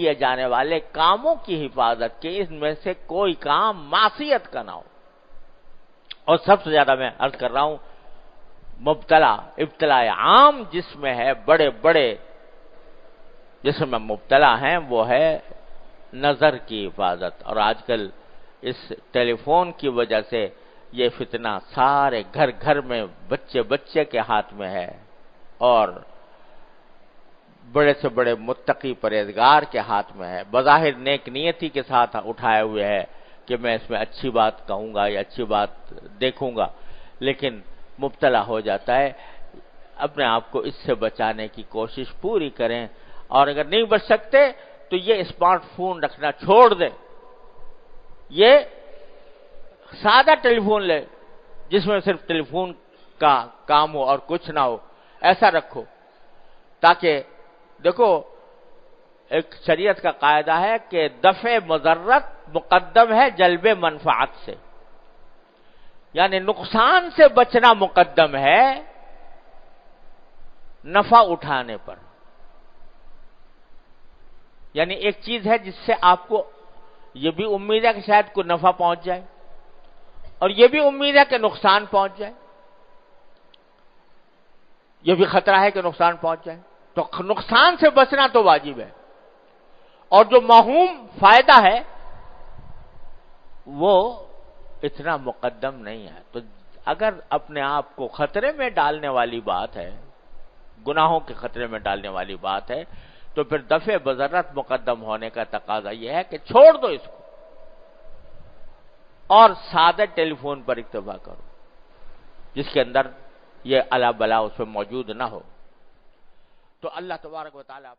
کیے جانے والے کاموں کی حفاظت کی، اس میں سے کوئی کام معصیت کا نہ ہو۔ اور سب سے زیادہ میں عرض کر رہا ہوں، ابتلا عام جس میں ہے، بڑے بڑے جس میں مبتلا ہیں، وہ ہے نظر کی حفاظت۔ اور آج کل اس ٹیلی فون کی وجہ سے یہ فتنہ سارے گھر گھر میں بچے بچے کے ہاتھ میں ہے، اور بڑے سے بڑے متقی پرہیزگار کے ہاتھ میں ہے۔ بظاہر نیک نیتی کے ساتھ اٹھائے ہوئے ہے کہ میں اس میں اچھی بات کہوں گا یا اچھی بات دیکھوں گا، لیکن مبتلا ہو جاتا ہے۔ اپنے آپ کو اس سے بچانے کی کوشش پوری کریں، اور اگر نہیں بچ سکتے تو یہ اسمارٹ فون رکھنا چھوڑ دیں، یہ سادہ ٹیلی فون لے جس میں صرف ٹیلی فون کا کام ہو اور کچھ نہ ہو، ایسا رکھو، تاکہ دیکھو ایک شریعت کا قاعدہ ہے کہ دفع مضرت مقدم ہے جلب منفعت سے، یعنی نقصان سے بچنا مقدم ہے نفع اٹھانے پر۔ یعنی ایک چیز ہے جس سے آپ کو یہ بھی امید ہے کہ شاید کوئی نفع پہنچ جائے، اور یہ بھی امید ہے کہ نقصان پہنچ جائے، یہ بھی خطرہ ہے کہ نقصان پہنچ جائے، تو نقصان سے بچنا تو واجب ہے، اور جو موہوم فائدہ ہے وہ اتنا مقدم نہیں ہے۔ تو اگر اپنے آپ کو خطرے میں ڈالنے والی بات ہے، گناہوں کے خطرے میں ڈالنے والی بات ہے، تو پھر دفع بضرت مقدم ہونے کا تقاضا یہ ہے کہ چھوڑ دو اس کو، اور سادہ ٹیلی فون پر اکتفا کرو جس کے اندر یہ الا بلا اس میں موجود نہ ہو۔ تو اللہ تبارک و تعالیٰ